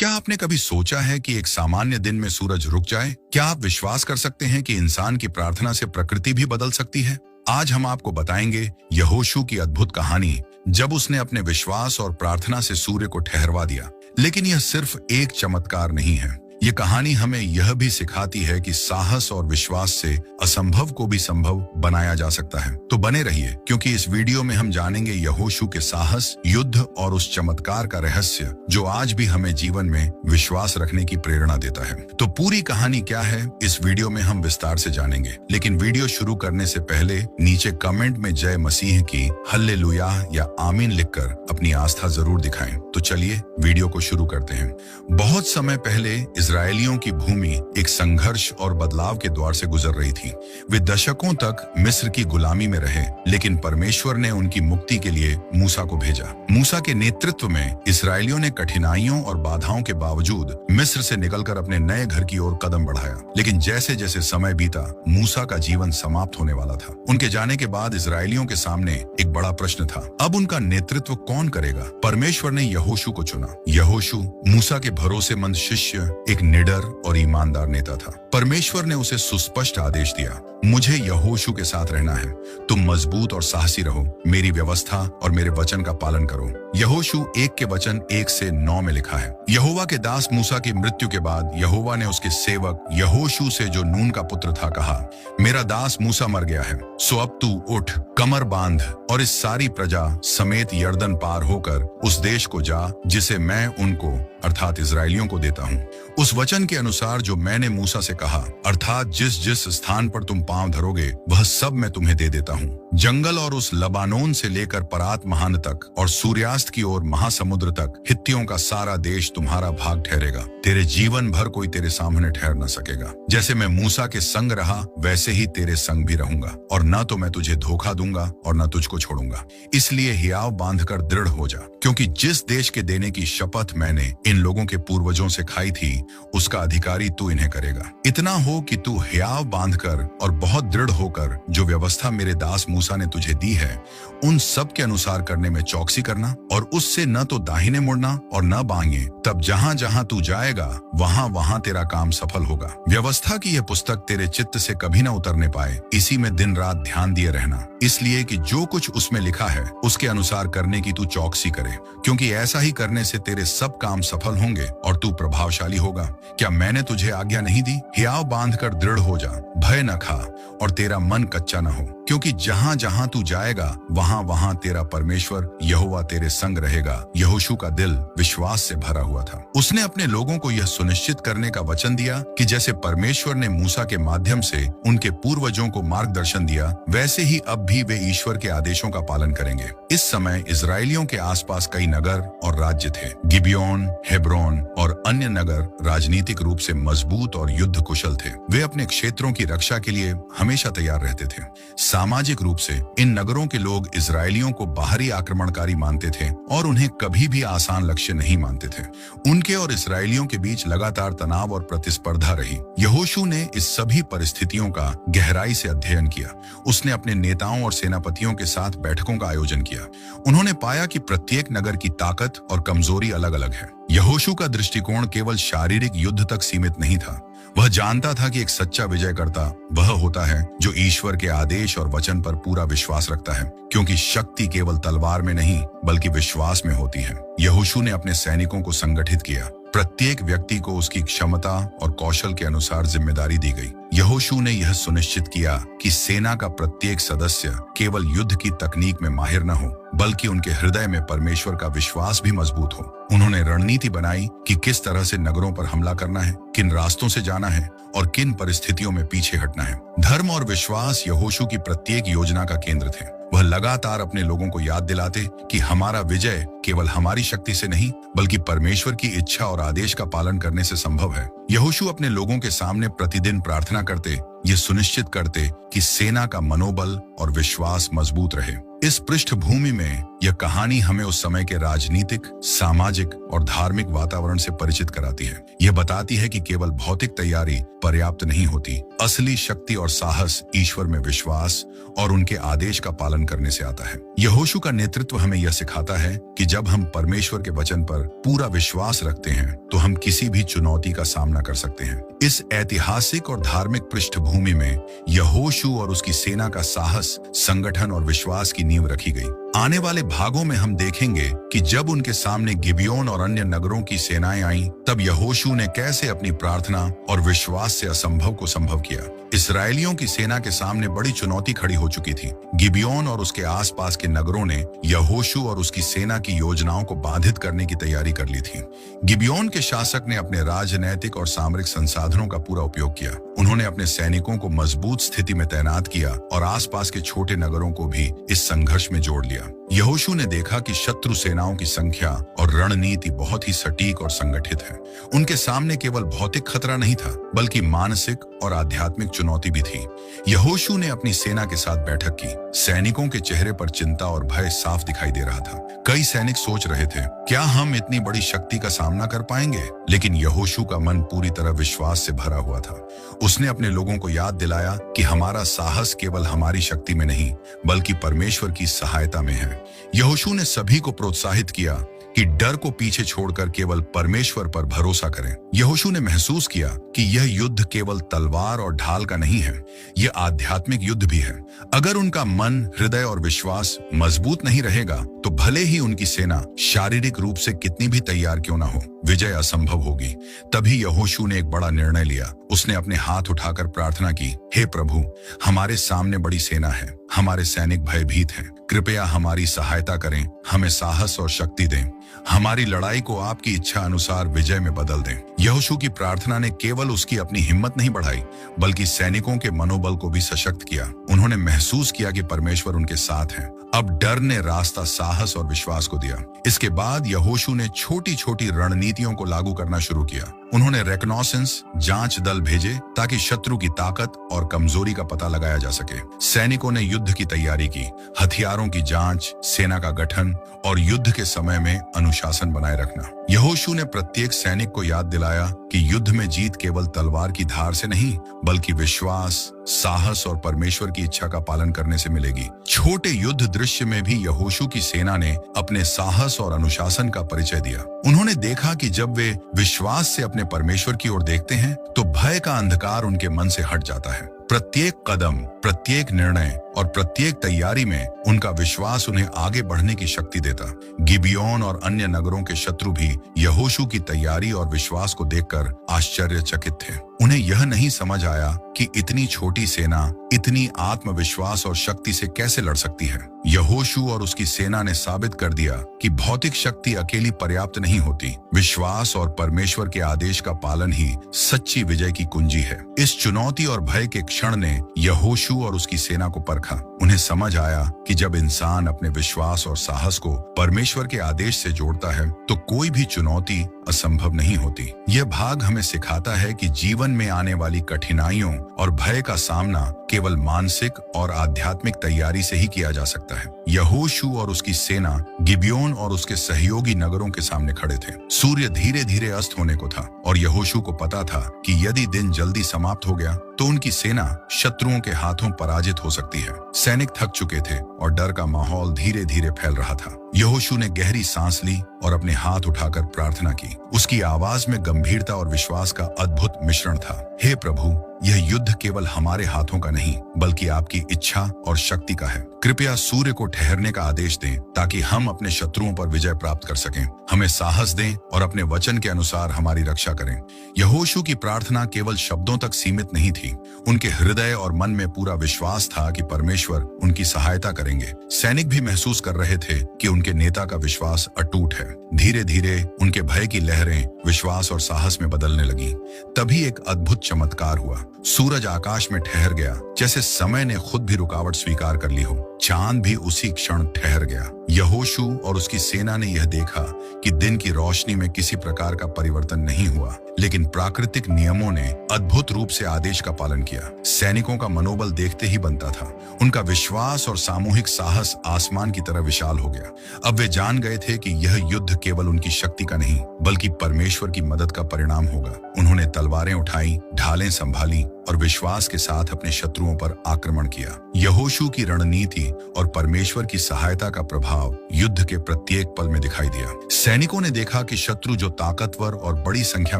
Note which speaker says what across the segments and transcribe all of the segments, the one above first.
Speaker 1: क्या आपने कभी सोचा है कि एक सामान्य दिन में सूरज रुक जाए? क्या आप विश्वास कर सकते हैं कि इंसान की प्रार्थना से प्रकृति भी बदल सकती है? आज हम आपको बताएंगे यहोशू की अद्भुत कहानी, जब उसने अपने विश्वास और प्रार्थना से सूर्य को ठहरवा दिया। लेकिन यह सिर्फ एक चमत्कार नहीं है। ये कहानी हमें यह भी सिखाती है कि साहस और विश्वास से असंभव को भी संभव बनाया जा सकता है। तो बने रहिए, क्योंकि इस वीडियो में हम जानेंगे यहोशू के साहस, युद्ध और उस चमत्कार का रहस्य जो आज भी हमें जीवन में विश्वास रखने की प्रेरणा देता है। तो पूरी कहानी क्या है, इस वीडियो में हम विस्तार से जानेंगे। लेकिन वीडियो शुरू करने से पहले नीचे कमेंट में जय मसीह की हल्लेलुया या आमीन लिखकर अपनी आस्था जरूर दिखाएं। तो चलिए वीडियो को शुरू करते हैं। बहुत समय पहले इजरायलियों की भूमि एक संघर्ष और बदलाव के द्वार से गुजर रही थी। वे दशकों तक मिस्र की गुलामी में रहे, लेकिन परमेश्वर ने उनकी मुक्ति के लिए मूसा को भेजा। मूसा के नेतृत्व में इजरायलियों ने कठिनाइयों और बाधाओं के बावजूद मिस्र से निकलकर अपने नए घर की ओर कदम बढ़ाया। लेकिन जैसे जैसे समय बीता, मूसा का जीवन समाप्त होने वाला था। उनके जाने के बाद इजरायलियों के सामने एक बड़ा प्रश्न था। अब उनका नेतृत्व कौन करेगा? परमेश्वर ने यहोशू को चुना। यहोशू मूसा के भरोसेमंद शिष्य, एक निडर और ईमानदार नेता था। परमेश्वर ने उसे सुस्पष्ट आदेश दिया, मुझे यहोशू के साथ रहना है। तुम मजबूत और साहसी रहो, मेरी व्यवस्था और मेरे वचन का पालन करो। यहोशू 1 के वचन 1 से 9 में लिखा है। यहोवा के दास मूसा की मृत्यु के बाद यहोवा ने उसके सेवक यहोशू से, जो नून का पुत्र था, कहा, मेरा दास मूसा मर गया है, सो अब तू उठ, कमर बांध और इस सारी प्रजा समेत यर्दन पार होकर उस देश को जा जिसे मैं उनको अर्थात इजरायलियों को देता हूँ। उस वचन के अनुसार जो मैंने मूसा से कहा, अर्थात जिस जिस स्थान पर तुम पांव धरोगे वह सब मैं तुम्हें दे देता हूँ। जंगल और उस लबानोन से लेकर परात महान तक और सूर्यास्त की ओर महासमुद्र तक हित्तियों का सारा देश तुम्हारा भाग ठहरेगा। तेरे जीवन भर कोई तेरे सामने ठहर न सकेगा। जैसे मैं मूसा के संग रहा वैसे ही तेरे संग भी रहूंगा, और न तो मैं तुझे धोखा दूंगा और न तुझको छोड़ूंगा। इसलिए हियाव बांधकर दृढ़ हो जा, क्योंकि जिस देश के देने की शपथ मैंने इन लोगों के पूर्वजों से खाई थी उसका अधिकारी तू इन्हें करेगा। इतना हो कि तू हियाव बांधकर और बहुत दृढ़ होकर जो व्यवस्था मेरे दास मूसा ने तुझे दी है उन सब के अनुसार करने में चौकसी करना, और उससे न तो दाहिने मुड़ना और न बाएं। तब जहां जहां तू जाएगा वहां वहां तेरा काम सफल होगा। व्यवस्था की यह पुस्तक तेरे चित्त से कभी न उतरने पाए, इसी में दिन रात ध्यान दिए रहना, इसलिए कि जो कुछ उसमें लिखा है उसके अनुसार करने की तू चौकसी करे, क्योंकि ऐसा ही करने से तेरे सब काम सफल होंगे और तू प्रभावशाली होगा। क्या मैंने तुझे आज्ञा नहीं दी? हियाव बांधकर दृढ़ हो जा, भय न खा और तेरा मन कच्चा न हो, क्योंकि जहां जहां तू जाएगा वहां वहां तेरा परमेश्वर यहोवा तेरे संग रहेगा। यहोशू का दिल विश्वास से भरा हुआ था। उसने अपने लोगों को यह सुनिश्चित करने का वचन दिया कि जैसे परमेश्वर ने मूसा के माध्यम से उनके पूर्वजों को मार्गदर्शन दिया, वैसे ही अब भी वे ईश्वर के आदेशों का पालन करेंगे। इस समय इजरायलियों के आसपास कई नगर और राज्य थे। गिबियोन, हेब्रोन और अन्य नगर राजनीतिक रूप से मजबूत और युद्ध कुशल थे। वे अपने क्षेत्रों की रक्षा के लिए हमेशा तैयार रहते थे। सामाजिक रूप से इन नगरों के लोग इजरायलियों को बाहरी आक्रमणकारी मानते थे और उन्हें कभी भी आसान लक्ष्य नहीं मानते थे। उनके और इजरायलियों के बीच लगातार तनाव और प्रतिस्पर्धा रही। यहोशू ने इस सभी परिस्थितियों का गहराई से अध्ययन किया। उसने अपने नेताओं और सेनापतियों के साथ बैठकों का आयोजन किया। उन्होंने पाया कि प्रत्येक नगर की ताकत और कमजोरी अलग अलग है। यहोशू का दृष्टिकोण केवल शारीरिक युद्ध तक सीमित नहीं था। वह जानता था कि एक सच्चा विजयकर्ता वह होता है जो ईश्वर के आदेश और वचन पर पूरा विश्वास रखता है, क्योंकि शक्ति केवल तलवार में नहीं बल्कि विश्वास में होती है। यहोशू ने अपने सैनिकों को संगठित किया। प्रत्येक व्यक्ति को उसकी क्षमता और कौशल के अनुसार जिम्मेदारी दी गई। यहोशू ने यह सुनिश्चित किया कि सेना का प्रत्येक सदस्य केवल युद्ध की तकनीक में माहिर न हो, बल्कि उनके हृदय में परमेश्वर का विश्वास भी मजबूत हो। उन्होंने रणनीति बनाई कि किस तरह से नगरों पर हमला करना है, किन रास्तों से जाना है और किन परिस्थितियों में पीछे हटना है। धर्म और विश्वास यहोशू की प्रत्येक योजना का केंद्र थे। वह लगातार अपने लोगों को याद दिलाते कि हमारा विजय केवल हमारी शक्ति से नहीं बल्कि परमेश्वर की इच्छा और आदेश का पालन करने से संभव है। यहोशू अपने लोगों के सामने प्रतिदिन प्रार्थना करते, ये सुनिश्चित करते कि सेना का मनोबल और विश्वास मजबूत रहे। इस पृष्ठभूमि में यह कहानी हमें उस समय के राजनीतिक, सामाजिक और धार्मिक वातावरण से परिचित कराती है। यह बताती है कि केवल भौतिक तैयारी पर्याप्त नहीं होती। असली शक्ति और साहस ईश्वर में विश्वास और उनके आदेश का पालन करने से आता है। यहोशू का नेतृत्व हमें यह सिखाता है कि जब हम परमेश्वर के वचन पर पूरा विश्वास रखते हैं तो हम किसी भी चुनौती का सामना कर सकते हैं। इस ऐतिहासिक और धार्मिक पृष्ठभूमि में यहोशू और उसकी सेना का साहस, संगठन और विश्वास की नींव रखी गई। आने वाले भागों में हम देखेंगे कि जब उनके सामने गिबियोन और अन्य नगरों की सेनाएं आईं, तब यहोशू ने कैसे अपनी प्रार्थना और विश्वास से असंभव को संभव किया। इस्राएलियों की सेना के सामने बड़ी चुनौती खड़ी हो चुकी थी। गिबियोन और उसके आसपास के नगरों ने यहोशू और उसकी सेना की योजनाओं को बाधित करने की तैयारी कर ली थी। गिबियोन के शासक ने अपने राजनैतिक और सामरिक संसाधनों का पूरा उपयोग किया। उन्होंने अपने सैनिकों को मजबूत स्थिति में तैनात किया और आसपास के छोटे नगरों को भी इस संघर्ष में जोड़ लिया। यहोशू ने देखा कि शत्रु सेनाओं की संख्या और रणनीति बहुत ही सटीक और संगठित है। उनके सामने केवल भौतिक खतरा नहीं था, बल्कि मानसिक और आध्यात्मिक चुनौती भी थी। यहोशू ने अपनी सेना के साथ बैठक की। सैनिकों के चेहरे पर चिंता और भय साफ दिखाई दे रहा था। कई सैनिक सोच रहे थे, क्या हम इतनी बड़ी शक्ति का सामना कर पाएंगे? लेकिन यहोशू का मन पूरी तरह विश्वास से भरा हुआ था। उसने अपने लोगों को याद दिलाया कि हमारा साहस केवल हमारी शक्ति में नहीं, बल्कि परमेश्वर की सहायता में है। यहोशू ने सभी को प्रोत्साहित किया कि डर को पीछे छोड़कर केवल परमेश्वर पर भरोसा करें। यहोशू ने महसूस किया कि यह युद्ध केवल तलवार और ढाल का नहीं है, यह आध्यात्मिक युद्ध भी है। अगर उनका मन, हृदय और विश्वास मजबूत नहीं रहेगा, तो भले ही उनकी सेना शारीरिक रूप से कितनी भी तैयार क्यों ना हो, विजय असंभव होगी। तभी यहोशू ने एक बड़ा निर्णय लिया। उसने अपने हाथ उठाकर प्रार्थना की, हे प्रभु, हमारे सामने बड़ी सेना है, हमारे सैनिक भयभीत हैं। कृपया हमारी सहायता करें, हमें साहस और शक्ति दें। हमारी लड़ाई को आपकी इच्छा अनुसार विजय में बदल दें। यहोशू की प्रार्थना ने केवल उसकी अपनी हिम्मत नहीं बढ़ाई, बल्कि सैनिकों के मनोबल को भी सशक्त किया। उन्होंने महसूस किया कि परमेश्वर उनके साथ है। अब डर ने रास्ता साहस और विश्वास को दिया। इसके बाद यहोशू ने छोटी छोटी रणनीतियों को लागू करना शुरू किया। उन्होंने रेकनॉसेंस, जांच दल भेजे ताकि शत्रु की ताकत और कमजोरी का पता लगाया जा सके। सैनिकों ने युद्ध की तैयारी की, हथियारों की जांच, सेना का गठन और युद्ध के समय में अनुशासन बनाए रखना। यहोशू ने प्रत्येक सैनिक को याद दिलाया कि युद्ध में जीत केवल तलवार की धार से नहीं, बल्कि विश्वास, साहस और परमेश्वर की इच्छा का पालन करने से मिलेगी। छोटे युद्ध दृश्य में भी यहोशू की सेना ने अपने साहस और अनुशासन का परिचय दिया। उन्होंने देखा कि जब वे विश्वास से अपने परमेश्वर की ओर देखते हैं, तो भय का अंधकार उनके मन से हट जाता है। प्रत्येक कदम, प्रत्येक निर्णय और प्रत्येक तैयारी में उनका विश्वास उन्हें आगे बढ़ने की शक्ति देता। गिबियोन और अन्य नगरों के शत्रु भी यहोशू की तैयारी और विश्वास को देखकर आश्चर्यचकित थे। उन्हें यह नहीं समझ आया कि इतनी छोटी सेना इतनी आत्मविश्वास और शक्ति से कैसे लड़ सकती है। यहोशू और उसकी सेना ने साबित कर दिया कि भौतिक शक्ति अकेली पर्याप्त नहीं होती। विश्वास और परमेश्वर के आदेश का पालन ही सच्ची विजय की कुंजी है। इस चुनौती और भय के क्षण ने यहोशू और उसकी सेना को परखा। उन्हें समझ आया कि जब इंसान अपने विश्वास और साहस को परमेश्वर के आदेश से जोड़ता है, तो कोई भी चुनौती असंभव नहीं होती। यह भाग हमें सिखाता है कि जीवन में आने वाली कठिनाइयों और भय का सामना केवल मानसिक और आध्यात्मिक तैयारी से ही किया जा सकता है। यहोशू और उसकी सेना गिबियोन और उसके सहयोगी नगरों के सामने खड़े थे। सूर्य धीरे धीरे अस्त होने को था और यहोशू को पता था कि यदि दिन जल्दी समाप्त हो गया तो उनकी सेना शत्रुओं के हाथों पराजित हो सकती है। सैनिक थक चुके थे और डर का माहौल धीरे धीरे फैल रहा था। यहोशू ने गहरी सांस ली और अपने हाथ उठाकर प्रार्थना की। उसकी आवाज में गंभीरता और विश्वास का अद्भुत मिश्रण था। हे प्रभु, यह युद्ध केवल हमारे हाथों का नहीं, बल्कि आपकी इच्छा और शक्ति का है। कृपया सूर्य को ठहरने का आदेश दें ताकि हम अपने शत्रुओं पर विजय प्राप्त कर सकें। हमें साहस दें और अपने वचन के अनुसार हमारी रक्षा करें। यहोशू की प्रार्थना केवल शब्दों तक सीमित नहीं थी। उनके हृदय और मन में पूरा विश्वास था कि परमेश्वर उनकी सहायता करेंगे। सैनिक भी महसूस कर रहे थे कि उनके नेता का विश्वास अटूट है। धीरे धीरे उनके भय की लहरें विश्वास और साहस में बदलने लगी। तभी एक अद्भुत चमत्कार हुआ। सूरज आकाश में ठहर गया, जैसे समय ने खुद भी रुकावट स्वीकार कर ली हो। चांद भी उसी क्षण ठहर गया। यहोशू और उसकी सेना ने यह देखा कि दिन की रोशनी में किसी प्रकार का परिवर्तन नहीं हुआ, लेकिन प्राकृतिक नियमों ने अद्भुत रूप से आदेश का पालन किया। सैनिकों का मनोबल देखते ही बनता था। उनका विश्वास और सामूहिक साहस आसमान की तरह विशाल हो गया। अब वे जान गए थे कि यह युद्ध केवल उनकी शक्ति का नहीं, बल्कि परमेश्वर की मदद का परिणाम होगा। उन्होंने तलवारें उठाई, ढालें संभाली और विश्वास के साथ अपने शत्रुओं पर आक्रमण किया। यहोशू की रणनीति और परमेश्वर की सहायता का प्रभाव युद्ध के प्रत्येक पल में दिखाई दिया। सैनिकों ने देखा कि शत्रु जो ताकतवर और बड़ी संख्या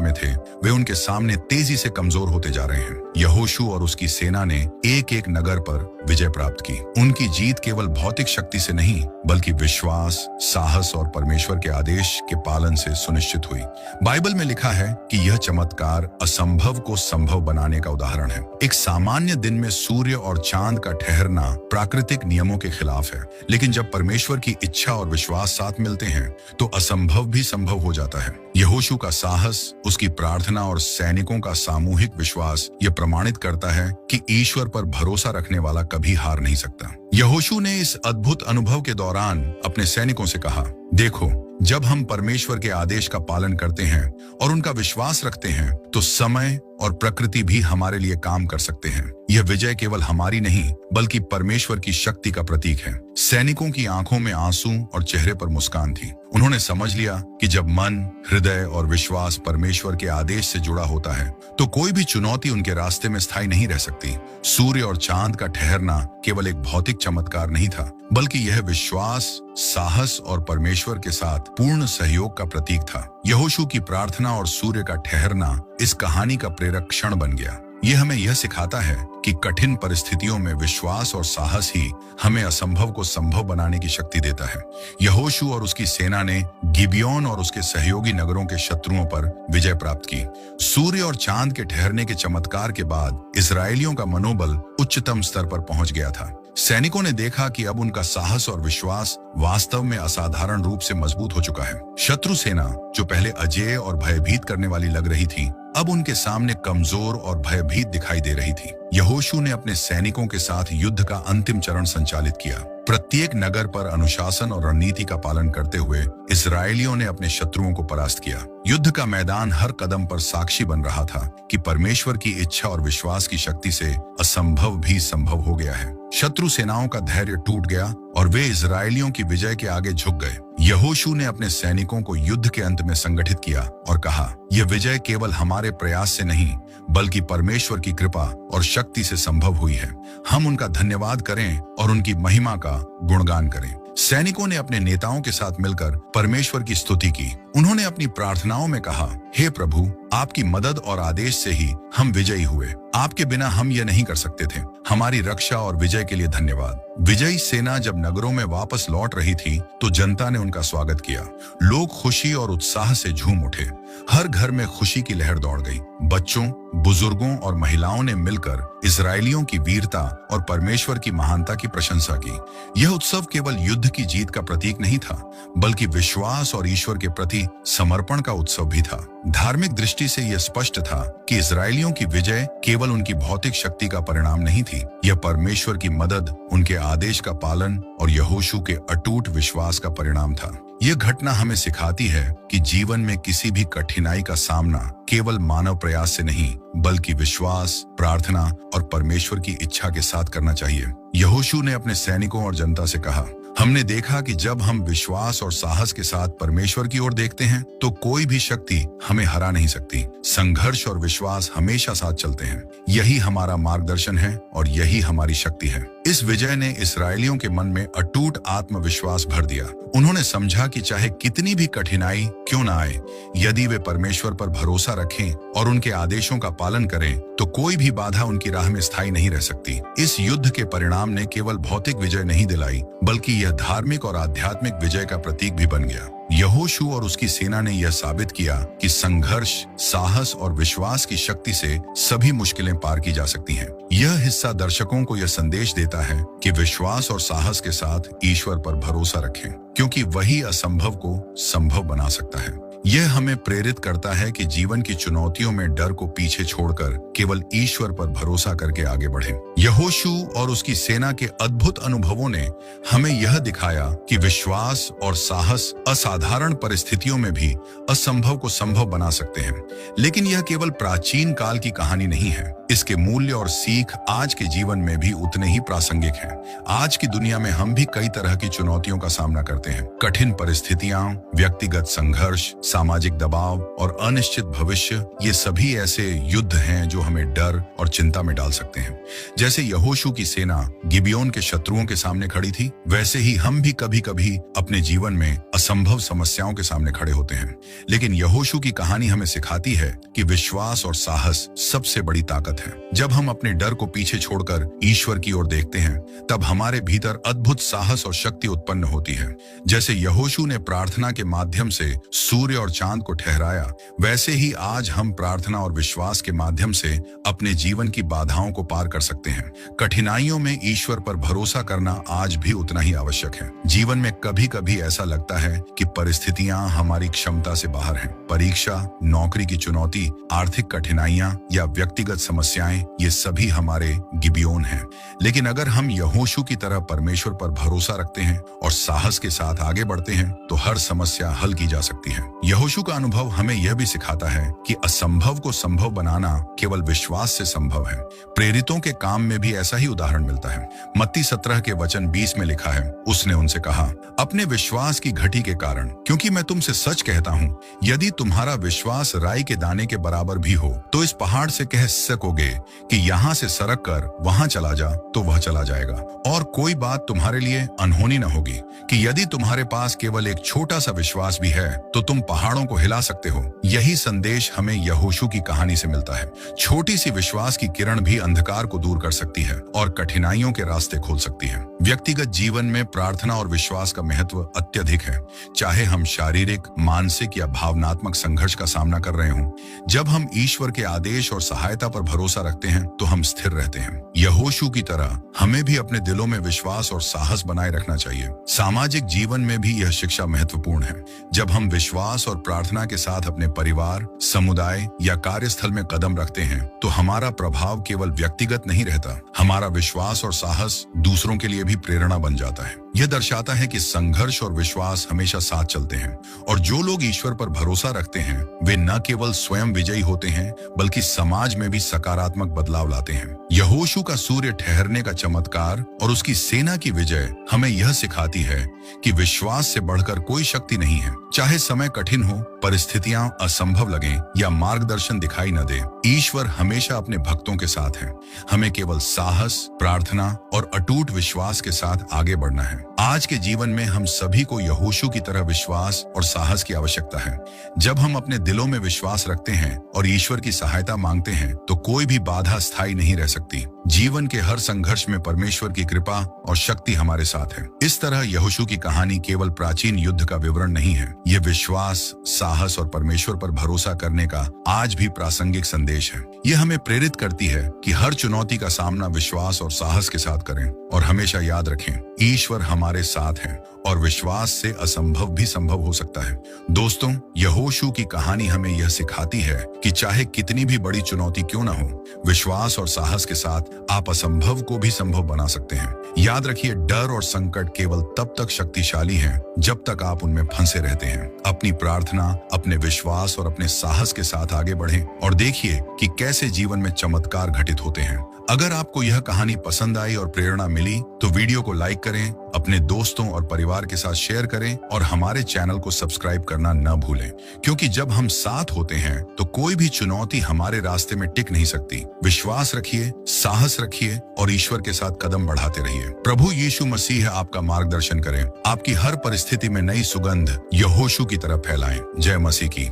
Speaker 1: में थे, वे उनके सामने तेजी से कमजोर होते जा रहे हैं। यहोशू और उसकी सेना ने एक एक नगर पर विजय प्राप्त की। उनकी जीत केवल भौतिक शक्ति से नहीं, बल्कि विश्वास, साहस और परमेश्वर के आदेश के पालन से सुनिश्चित हुई। बाइबल में लिखा है कि यह चमत्कार असंभव को संभव बनाने का उदाहरण है। एक सामान्य दिन में सूर्य और चांद का ठहरना प्राकृतिक नियमों के खिलाफ है, लेकिन जब परमेश्वर की इच्छा और विश्वास साथ मिलते हैं तो असंभव भी संभव हो जाता है। यहोशू का साहस, उसकी प्रार्थना और सैनिकों का सामूहिक विश्वास यह प्रमाणित करता है कि ईश्वर पर भरोसा रखने वाला कभी हार नहीं सकता। यहोशू ने इस अद्भुत अनुभव के दौरान अपने सैनिकों से कहा, देखो, जब हम परमेश्वर के आदेश का पालन करते हैं और उनका विश्वास रखते हैं तो समय और प्रकृति भी हमारे लिए काम कर सकते हैं। यह विजय केवल हमारी नहीं, बल्कि परमेश्वर की शक्ति का प्रतीक है। सैनिकों की आंखों में आंसू और चेहरे पर मुस्कान थी। उन्होंने समझ लिया कि जब मन, हृदय और विश्वास परमेश्वर के आदेश से जुड़ा होता है तो कोई भी चुनौती उनके रास्ते में स्थायी नहीं रह सकती। सूर्य और चांद का ठहरना केवल एक भौतिक चमत्कार नहीं था, बल्कि यह विश्वास, साहस और परमेश्वर के साथ पूर्ण सहयोग का प्रतीक था। यहोशू की प्रार्थना और सूर्य का ठहरना इस कहानी का प्रेरक क्षण बन गया। यह हमें यह सिखाता है कि कठिन परिस्थितियों में विश्वास और साहस ही हमें असंभव को संभव बनाने की शक्ति देता है। यहोशू और उसकी सेना ने गिबियोन और उसके सहयोगी नगरों के शत्रुओं पर विजय प्राप्त की। सूर्य और चांद के ठहरने के चमत्कार के बाद इस्राएलियों का मनोबल उच्चतम स्तर पर पहुंच गया था। सैनिकों ने देखा कि अब उनका साहस और विश्वास वास्तव में असाधारण रूप से मजबूत हो चुका है। शत्रु सेना, जो पहले अजेय और भयभीत करने वाली लग रही थी, अब उनके सामने कमजोर और भयभीत दिखाई दे रही थी। यहोशू ने अपने सैनिकों के साथ युद्ध का अंतिम चरण संचालित किया। प्रत्येक नगर पर अनुशासन और रणनीति का पालन करते हुए इस्राएलियों ने अपने शत्रुओं को परास्त किया। युद्ध का मैदान हर कदम पर साक्षी बन रहा था कि परमेश्वर की इच्छा और विश्वास की शक्ति से असंभव भी संभव हो गया है। शत्रु सेनाओं का धैर्य टूट गया और वे इस्राएलियों की विजय के आगे झुक गए। यहोशू ने अपने सैनिकों को युद्ध के अंत में संगठित किया और कहा, यह विजय केवल हमारे प्रयास से नहीं, बल्कि परमेश्वर की कृपा और शक्ति से संभव हुई है। हम उनका धन्यवाद करें और उनकी महिमा का गुणगान करें। सैनिकों ने अपने नेताओं के साथ मिलकर परमेश्वर की स्तुति की। उन्होंने अपनी प्रार्थनाओं में कहा, हे प्रभु, आपकी मदद और आदेश से ही हम विजयी हुए। आपके बिना हम यह नहीं कर सकते थे। हमारी रक्षा और विजय के लिए धन्यवाद। विजयी सेना जब नगरों में वापस लौट रही थी तो जनता ने उनका स्वागत किया। लोग खुशी और उत्साह से झूम उठे। हर घर में खुशी की लहर दौड़ गई। बच्चों, बुजुर्गों और महिलाओं ने मिलकर इस्राएलियों की वीरता और परमेश्वर की महानता की प्रशंसा की। यह उत्सव केवल युद्ध की जीत का प्रतीक नहीं था, बल्कि विश्वास और ईश्वर के प्रति समर्पण का उत्सव भी था। धार्मिक दृष्टि से यह स्पष्ट था कि इस्राएलियों की विजय केवल उनकी भौतिक शक्ति का परिणाम नहीं थी। यह परमेश्वर की मदद, उनके आदेश का पालन और यहोशू के अटूट विश्वास का परिणाम था। यह घटना हमें सिखाती है कि जीवन में किसी भी कठिनाई का सामना केवल मानव प्रयास से नहीं, बल्कि विश्वास, प्रार्थना और परमेश्वर की इच्छा के साथ करना चाहिए। यहोशू ने अपने सैनिकों और जनता से कहा, हमने देखा कि जब हम विश्वास और साहस के साथ परमेश्वर की ओर देखते हैं तो कोई भी शक्ति हमें हरा नहीं सकती। संघर्ष और विश्वास हमेशा साथ चलते हैं। यही हमारा मार्गदर्शन है और यही हमारी शक्ति है। इस विजय ने इस्राएलियों के मन में अटूट आत्मविश्वास भर दिया। उन्होंने समझा कि चाहे कितनी भी कठिनाई क्यों ना आए, यदि वे परमेश्वर पर भरोसा रखें और उनके आदेशों का पालन करें तो कोई भी बाधा उनकी राह में स्थायी नहीं रह सकती। इस युद्ध के परिणाम ने केवल भौतिक विजय नहीं दिलाई, बल्कि यह धार्मिक और आध्यात्मिक विजय का प्रतीक भी बन गया। यहोशू और उसकी सेना ने यह साबित किया कि संघर्ष, साहस और विश्वास की शक्ति से सभी मुश्किलें पार की जा सकती हैं। यह हिस्सा दर्शकों को यह संदेश देता है कि विश्वास और साहस के साथ ईश्वर पर भरोसा रखें, क्योंकि वही असंभव को संभव बना सकता है। यह हमें प्रेरित करता है कि जीवन की चुनौतियों में डर को पीछे छोड़कर केवल ईश्वर पर भरोसा करके आगे बढ़ें। यहोशू और उसकी सेना के अद्भुत अनुभवों ने हमें यह दिखाया कि विश्वास और साहस असाधारण परिस्थितियों में भी असंभव को संभव बना सकते हैं। लेकिन यह केवल प्राचीन काल की कहानी नहीं है, इसके मूल्य और सीख आज के जीवन में भी उतने ही प्रासंगिक हैं। आज की दुनिया में हम भी कई तरह की चुनौतियों का सामना करते हैं। कठिन परिस्थितियां, व्यक्तिगत संघर्ष, सामाजिक दबाव और अनिश्चित भविष्य, ये सभी ऐसे युद्ध हैं जो हमें डर और चिंता में डाल सकते हैं। जैसे यहोशू की सेना गिबियोन के शत्रुओं के सामने खड़ी थी, वैसे ही हम भी कभी कभी अपने जीवन में असंभव समस्याओं के सामने खड़े होते हैं। लेकिन यहोशू की कहानी हमें सिखाती है कि विश्वास और साहस सबसे बड़ी ताकत है। जब हम अपने डर को पीछे छोड़कर ईश्वर की ओर देखते हैं, तब हमारे भीतर अद्भुत साहस और शक्ति उत्पन्न होती है। जैसे यहोशू ने प्रार्थना के माध्यम से सूर्य और चांद को ठहराया, वैसे ही आज हम प्रार्थना और विश्वास के माध्यम से अपने जीवन की बाधाओं को पार कर सकते हैं। कठिनाइयों में ईश्वर पर भरोसा करना आज भी उतना ही आवश्यक है। जीवन में कभी कभी ऐसा लगता है कि परिस्थितियां हमारी क्षमता से बाहर हैं। परीक्षा, नौकरी की चुनौती, आर्थिक कठिनाइयां या व्यक्तिगत समस्याएं, ये सभी हमारे गिबियोन हैं। लेकिन अगर हम यहोशू की तरह परमेश्वर पर भरोसा रखते हैं और साहस के साथ आगे बढ़ते हैं, तो हर समस्या हल की जा सकती है। यहोशू का अनुभव हमें यह भी सिखाता है कि असंभव को संभव बनाना केवल विश्वास से संभव है। प्रेरितों के काम में भी ऐसा ही उदाहरण मिलता है। मत्ती 17 के वचन 20 में लिखा है, उसने उनसे कहा, अपने विश्वास की घटी के कारण, क्योंकि मैं तुमसे सच कहता हूँ, यदि तुम्हारा विश्वास राई के दाने के बराबर भी हो, तो इस पहाड़ से कह सकोगे कि यहाँ से सरक कर वहां चला जा, तो वह चला जाएगा। और कोई बात तुम्हारे लिए अनहोनी न होगी कि यदि तुम्हारे पास केवल एक छोटा सा विश्वास भी है, तो तुम पहाड़ों को हिला सकते हो। यही संदेश हमें यहोशू की कहानी से मिलता है। छोटी सी विश्वास की किरण भी अंधकार को दूर कर सकती है और कठिनाइयों के रास्ते खोल सकती है। व्यक्तिगत जीवन में प्रार्थना और विश्वास का महत्व अत्यधिक है। चाहे हम शारीरिक, मानसिक या भावनात्मक संघर्ष का सामना कर रहे हों, जब हम ईश्वर के आदेश और सहायता पर भरोसा रखते हैं, तो हम स्थिर रहते हैं। यहोशू की तरह हमें भी अपने दिलों में विश्वास और साहस बनाए रखना चाहिए। सामाजिक जीवन में भी यह शिक्षा महत्वपूर्ण है। जब हम विश्वास और प्रार्थना के साथ अपने परिवार, समुदाय या कार्यस्थल में कदम रखते हैं, तो हमारा प्रभाव केवल व्यक्तिगत नहीं रहता, हमारा विश्वास और साहस दूसरों के लिए भी प्रेरणा बन जाता है। यह दर्शाता है कि संघर्ष और विश्वास हमेशा साथ चलते हैं, और जो लोग ईश्वर पर भरोसा रखते हैं, वे न केवल स्वयं विजयी होते हैं, बल्कि समाज में भी सकारात्मक बदलाव लाते हैं। यहोशू का सूर्य ठहरने का चमत्कार और उसकी सेना की विजय हमें यह सिखाती है कि विश्वास से बढ़कर कोई शक्ति नहीं है। चाहे समय कठिन हो, परिस्थितियां असंभव लगें या मार्गदर्शन दिखाई न दे, ईश्वर हमेशा अपने भक्तों के साथ है। हमें केवल साहस, प्रार्थना और अटूट विश्वास के साथ आगे बढ़ना है। आज के जीवन में हम सभी को यहोशू की तरह विश्वास और साहस की आवश्यकता है। जब हम अपने दिलों में विश्वास रखते हैं और ईश्वर की सहायता मांगते हैं, तो कोई भी बाधा स्थायी नहीं रह सकती। जीवन के हर संघर्ष में परमेश्वर की कृपा और शक्ति हमारे साथ है। इस तरह यहोशू की कहानी केवल प्राचीन युद्ध का विवरण नहीं है, ये विश्वास, साहस और परमेश्वर पर भरोसा करने का आज भी प्रासंगिक संदेश है। यह हमें प्रेरित करती है कि हर चुनौती का सामना विश्वास और साहस के साथ करें, और हमेशा याद रखें, ईश्वर हमारे साथ है और विश्वास से असंभव भी संभव हो सकता है। दोस्तों, यहोशू की कहानी हमें यह सिखाती है कि चाहे कितनी भी बड़ी चुनौती क्यों न हो, विश्वास और साहस के साथ आप असंभव को भी संभव बना सकते हैं। याद रखिए, डर और संकट केवल तब तक शक्तिशाली हैं जब तक आप उनमें फंसे रहते हैं। अपनी प्रार्थना, अपने विश्वास और अपने साहस के साथ आगे बढ़ें और देखिए कि कैसे जीवन में चमत्कार घटित होते हैं। अगर आपको यह कहानी पसंद आई और प्रेरणा मिली, तो वीडियो को लाइक करें, अपने दोस्तों और परिवार के साथ शेयर करें और हमारे चैनल को सब्सक्राइब करना न भूलें, क्योंकि जब हम साथ होते हैं तो कोई भी चुनौती हमारे रास्ते में टिक नहीं सकती। विश्वास रखिए, साहस रखिए और ईश्वर के साथ कदम बढ़ाते रहिए। प्रभु यीशु मसीह आपका मार्गदर्शन करें, आपकी हर परिस्थिति में नई सुगंध यहोशू की तरह फैलाएं। जय मसीह की।